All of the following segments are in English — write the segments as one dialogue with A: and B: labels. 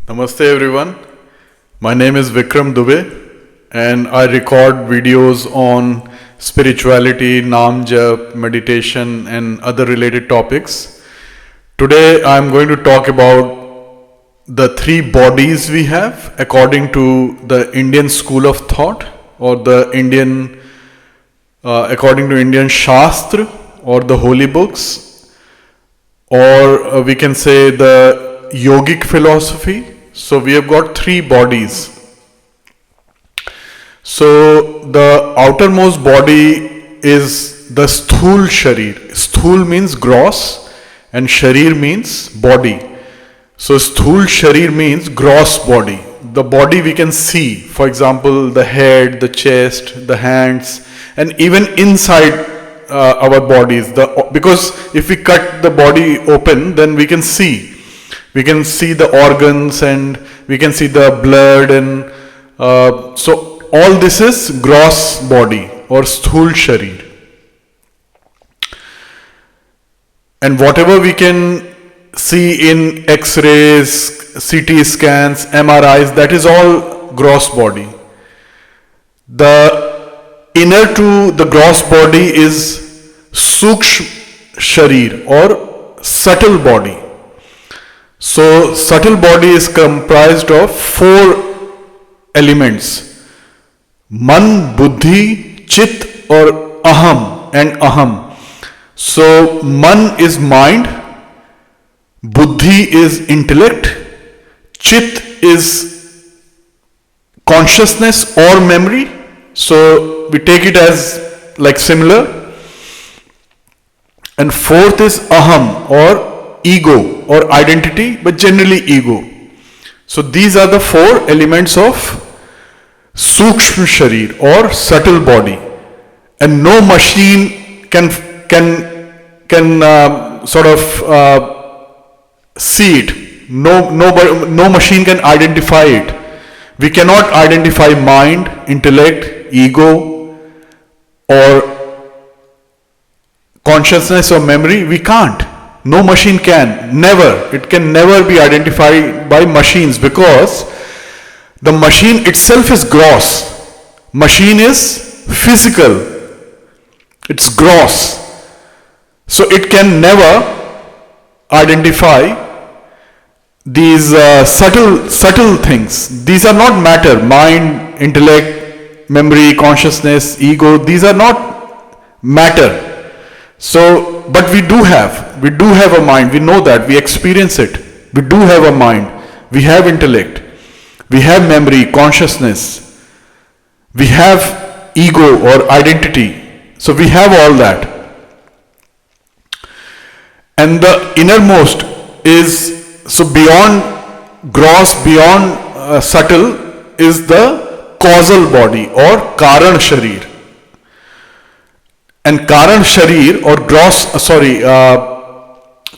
A: Namaste everyone. My name is Vikram Dubey and I record videos on spirituality, Naam Jap, meditation and other related topics. Today I am going to talk about the three bodies we have according to the Indian school of thought or the according to Indian Shastra or the holy books, or we can say the yogic philosophy. So we have got three bodies. So the outermost body is the Sthul Sharir. Sthul means gross and Sharir means body. So Sthul Sharir means gross body. The body we can see, for example, the head, the chest, the hands, and even inside our bodies. Because if we cut the body open, then we can see. We can see the organs and we can see the blood, and so all this is gross body or Sthul Sharir. And whatever we can see in X-rays, CT scans, MRIs, that is all gross body. The inner to the gross body is Sukshma Sharir or subtle body. So subtle body is comprised of four elements: Man, Buddhi, Chit or Aham and Aham. So Man is mind, Buddhi is intellect, Chit is consciousness or memory. So we take it as like similar. And fourth is Aham or ego or identity, but generally ego. So these are the four elements of Sukshma Sharir or subtle body, and no machine can sort of see it. No machine can identify it. We cannot identify mind, intellect, ego, or consciousness or memory. We can't. No machine can, never. It can never be identified by machines because the machine itself is gross. Machine is physical. It's gross. So it can never identify these subtle things. These are not matter. Mind, intellect, memory, consciousness, ego, these are not matter. So, but we do have a mind, we know that, we experience it. We do have a mind, we have intellect, we have memory, consciousness, we have ego or identity. So we have all that. And the innermost is, so beyond gross, beyond subtle, is the causal body or Karan Sharir. And Karan Sharir or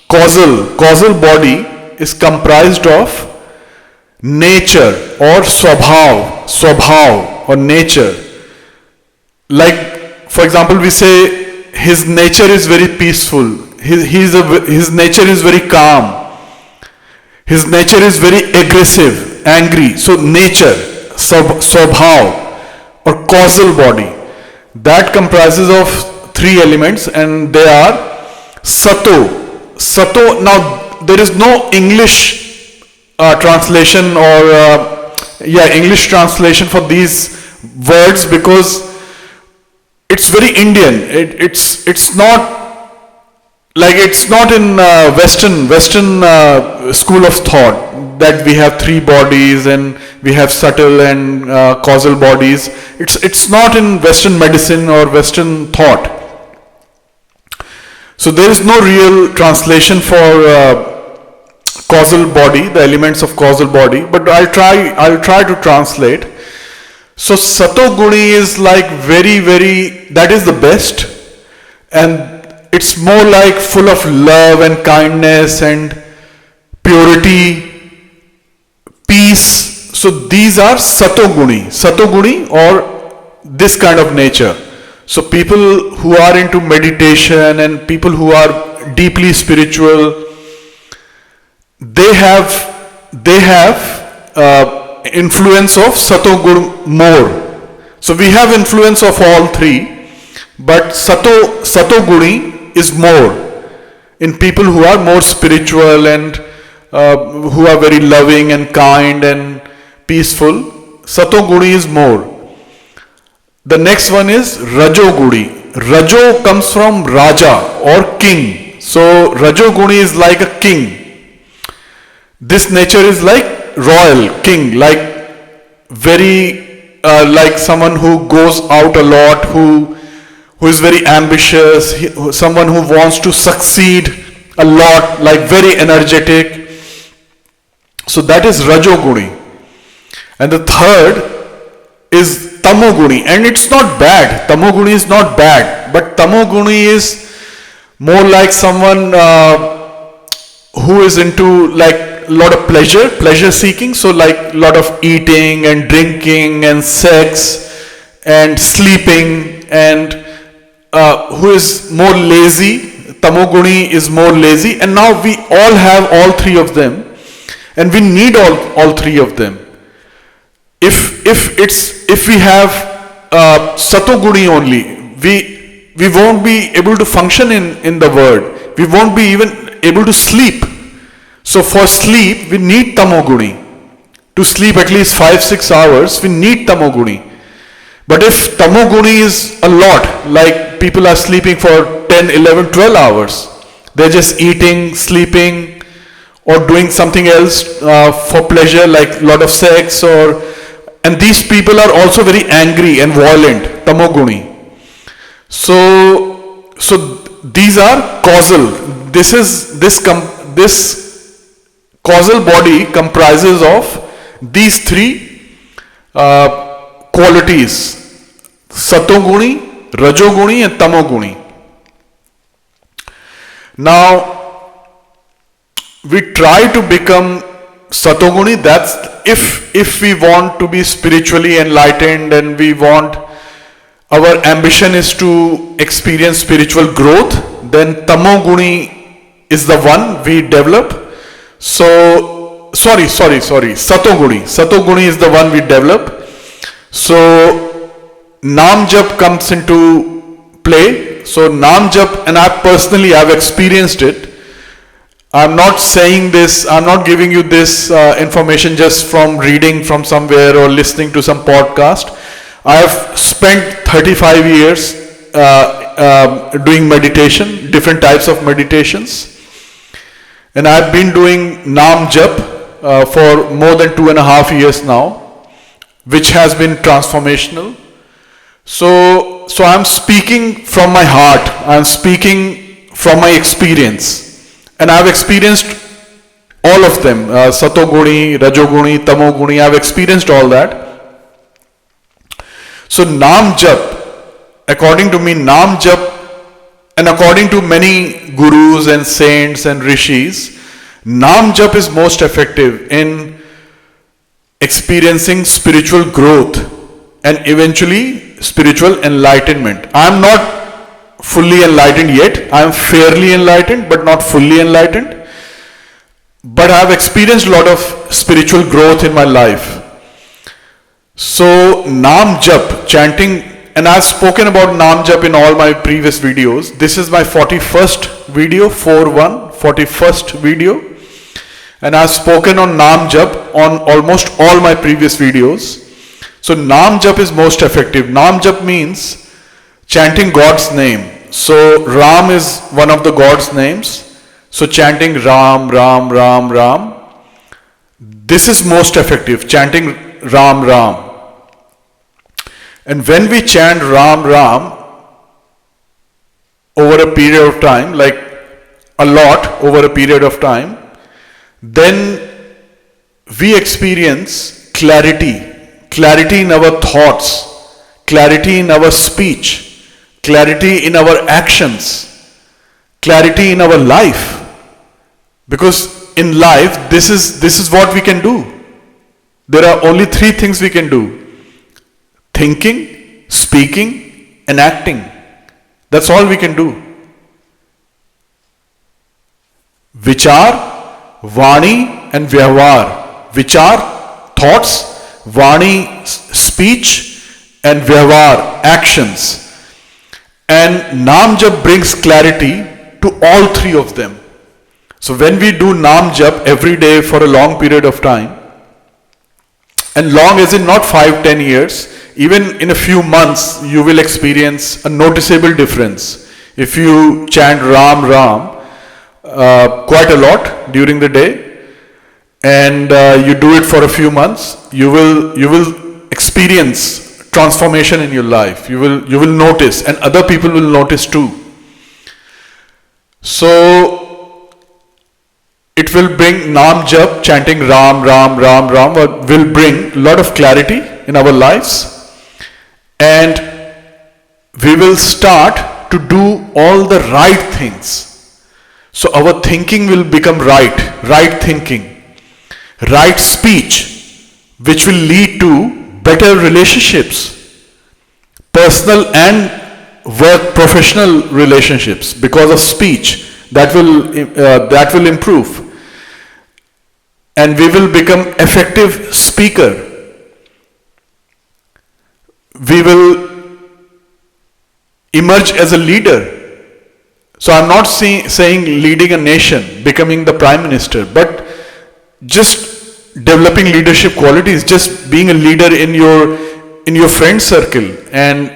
A: causal body is comprised of nature or swabhav or nature. Like, for example, we say his nature is very peaceful, his nature is very calm, his nature is very aggressive, angry. So nature, swabhav or causal body, that comprises of three elements, and they are Sato. Now there is no English translation or English translation for these words because it's very Indian. It's not like, it's not in Western school of thought that we have three bodies and we have subtle and causal bodies. It's not in Western medicine or Western thought. So there is no real translation for causal body, the elements of causal body, but I'll try to translate. So Sato Guni is like very, that is the best, and it's more like full of love and kindness and purity, peace. So these are Sato Guni or this kind of nature. So people who are into meditation and people who are deeply spiritual, they have influence of Satogun more. So we have influence of all three, but Satoguni is more in people who are more spiritual and who are very loving and kind and peaceful. Satoguni is more. The next one is Rajoguni. Rajo comes from Raja or king. So Rajoguni is like a king. This nature is like royal, king, like very like someone who goes out a lot, who is very ambitious, someone who wants to succeed a lot, like very energetic. So that is Rajoguni. And the third is Tamoguni, and it's not bad. Tamoguni is not bad, but Tamoguni is more like someone who is into like lot of pleasure seeking. So like lot of eating and drinking and sex and sleeping, and who is more lazy. Tamoguni is more lazy, and now we all have all three of them, and we need all three of them. If we have Satoguni only, we won't be able to function in the world. We won't be even able to sleep. So for sleep, we need Tamoguni. To sleep at least 5-6 hours, we need Tamoguni. But if Tamoguni is a lot, like people are sleeping for 10, 11, 12 hours, they're just eating, sleeping, or doing something else for pleasure, like a lot of sex, and these people are also very angry and violent, Tamoguni. So these are causal. This causal body comprises of these three qualities: Satoguni, Rajoguni, and Tamoguni. Now we try to become Satoguni. That's if we want to be spiritually enlightened, and we want, our ambition is to experience spiritual growth, then Tamoguni is the one we develop. So Satoguni is the one we develop. So Nam Jap comes into play. So Nam Jap, and I've experienced it. I'm not saying this, I'm not giving you this information just from reading from somewhere or listening to some podcast. I have spent 35 years doing meditation, different types of meditations. And I've been doing Nam Jap for more than 2.5 years now, which has been transformational. So I'm speaking from my heart, I'm speaking from my experience. And I've experienced all of them, Satoguni, Rajoguni, Tamoguni, I've experienced all that. So Nam Jap, according to me, Nam Jap, and according to many gurus and saints and rishis, Nam Jap is most effective in experiencing spiritual growth and eventually spiritual enlightenment. I am not fully enlightened yet. I am fairly enlightened, but not fully enlightened. But I have experienced a lot of spiritual growth in my life. So Nam Jap, chanting, and I've spoken about Nam Jap in all my previous videos. This is my 41st video, 41st video. And I've spoken on Nam Jap on almost all my previous videos. So Nam Jap is most effective. Nam Jap means chanting God's name. So Ram is one of the God's names. So chanting Ram, Ram, Ram, Ram. This is most effective, chanting Ram, Ram. And when we chant Ram, Ram over a period of time, like a lot over a period of time, then we experience clarity in our thoughts, clarity in our speech, clarity in our actions, clarity in our life. Because in life, this is what we can do. There are only 3 things we can do: thinking, speaking, and acting. That's all we can do. Vichar, Vani, and Vyavahar. Vichar, thoughts, Vani, speech, and Vyavahar, actions. And Nam Jap brings clarity to all three of them. So when we do Nam Jap every day for a long period of time, and long as in not 5-10 years, even in a few months, you will experience a noticeable difference. If you chant Ram Ram quite a lot during the day, and you do it for a few months, you will experience transformation in your life. You will notice, and other people will notice too. So it will bring Nam Jap, chanting Ram, Ram, Ram, Ram, will bring a lot of clarity in our lives. And we will start to do all the right things. So our thinking will become right thinking, right speech, which will lead to better relationships, personal and work professional relationships, because of speech that will improve. And we will become effective speaker. We will emerge as a leader. So I'm not saying leading a nation, becoming the prime minister, but just developing leadership qualities, just being a leader in your friend circle, and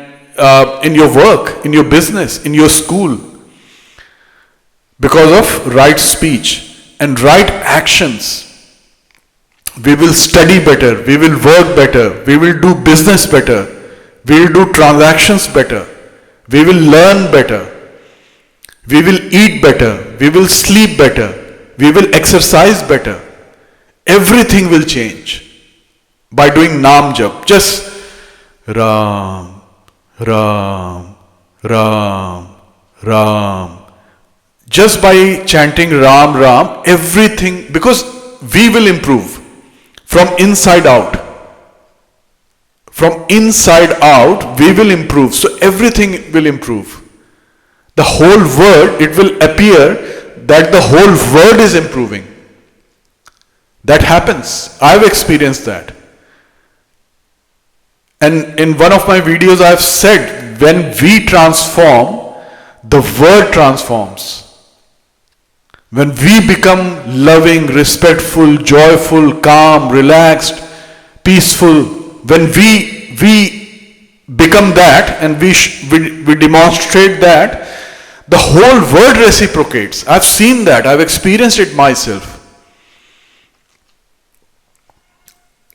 A: in your work, in your business, in your school, because of right speech and right actions. We will study better, we will work better, we will do business better, we will do transactions better, we will learn better, we will eat better, we will sleep better, we will exercise better. Everything will change by doing Nam Jap. Just Ram, Ram, Ram, Ram. Just by chanting Ram, Ram, everything, because we will improve. From inside out. From inside out, we will improve. So everything will improve. The whole world, it will appear that the whole world is improving. That happens. I've experienced that. And in one of my videos, I've said, when we transform, the world transforms. When we become loving, respectful, joyful, calm, relaxed, peaceful, when we become that and we demonstrate that, the whole world reciprocates. I've seen that. I've experienced it myself.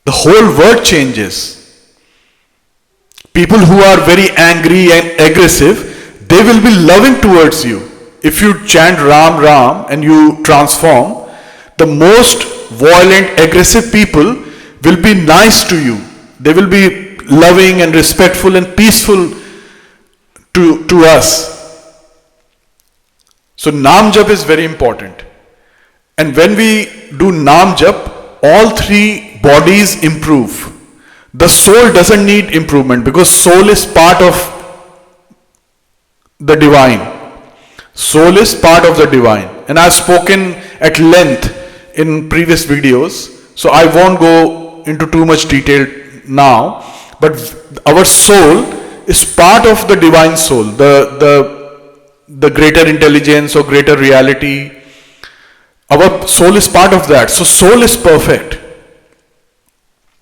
A: The whole world changes. People who are very angry and aggressive, they will be loving towards you. If you chant Ram Ram and you transform, the most violent, aggressive people will be nice to you. They will be loving and respectful and peaceful to us. So Nam Jap is very important. And when we do Nam Jap, all three bodies improve. The soul doesn't need improvement because soul is part of the divine. Soul is part of the divine. And I've spoken at length in previous videos, so I won't go into too much detail now. But our soul is part of the divine soul, the greater intelligence or greater reality. Our soul is part of that. So soul is perfect.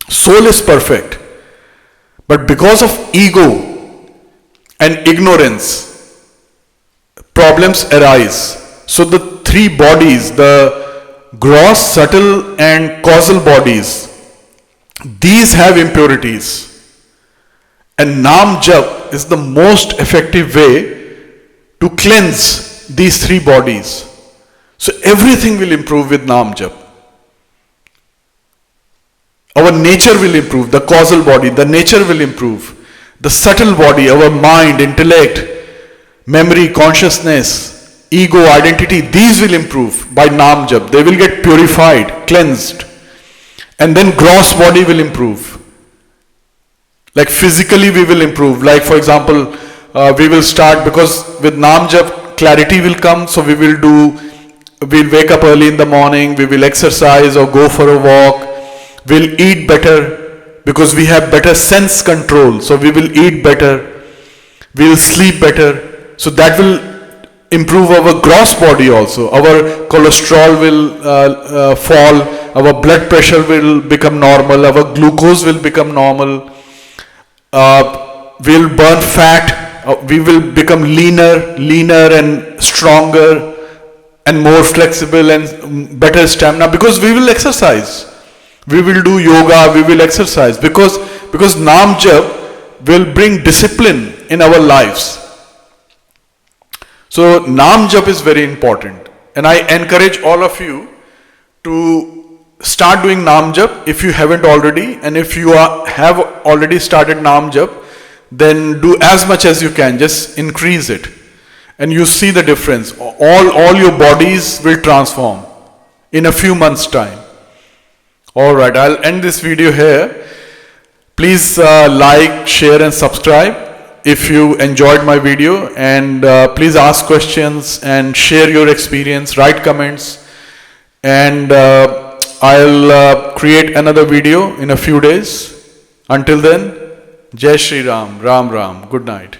A: Soul is perfect. But because of ego and ignorance, problems arise. So the three bodies, the gross, subtle and causal bodies, these have impurities. And Nam Jap is the most effective way to cleanse these three bodies. So everything will improve with Nam Jap. Our nature will improve, the causal body, the nature will improve. The subtle body, our mind, intellect, memory, consciousness, ego, identity, these will improve by Nam Jap. They will get purified, cleansed. And then gross body will improve. Like physically we will improve. Like for example, we will start, because with Nam Jap clarity will come, so we'll wake up early in the morning, we will exercise or go for a walk. We'll eat better because we have better sense control. So we will eat better. We'll sleep better. So that will improve our gross body also. Our cholesterol will fall. Our blood pressure will become normal. Our glucose will become normal. We'll burn fat. We will become leaner and stronger and more flexible and better stamina because we will exercise. We will do yoga, we will exercise because Naam Jap will bring discipline in our lives. So Naam Jap is very important, and I encourage all of you to start doing Naam Jap if you haven't already, and if you have already started Naam Jap, then do as much as you can, just increase it. And you see the difference. All your bodies will transform in a few months' time. Alright, I'll end this video here. Please like, share and subscribe if you enjoyed my video, and please ask questions and share your experience, write comments, and I'll create another video in a few days. Until then, Jai Shri Ram, Ram Ram, good night.